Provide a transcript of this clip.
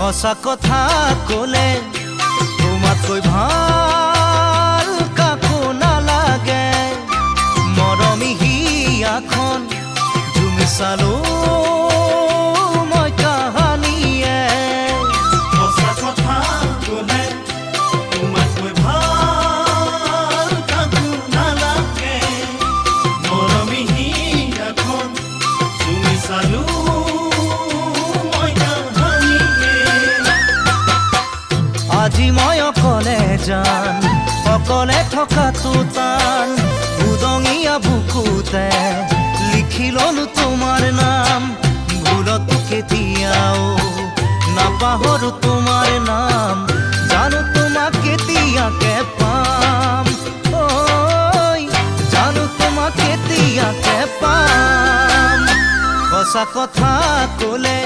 সঁচা কথা ক'লে তোমাতকৈ ভাল কাকো নালাগে। মৰমী হিয়াখন জুমি চালো মই কাহানিয়ে। সঁচা কথা ক'লে তোমাতকৈ ভাল কাকো নালাগে। মৰমী হিয়াখন জুমি চালো আজি মই অকলে যান, অকলে থকাটো টান। উদঙীয়া বুকুতে লিখি ললো তোমাৰ নাম। ভুলতো কেতিয়াও নাপাহৰো তোমাৰ নাম। জানো তোমাক কেতিয়াকে পাম, ঐ জানো তোমাক কেতিয়াকে পাম। সঁচা কথা ক'লে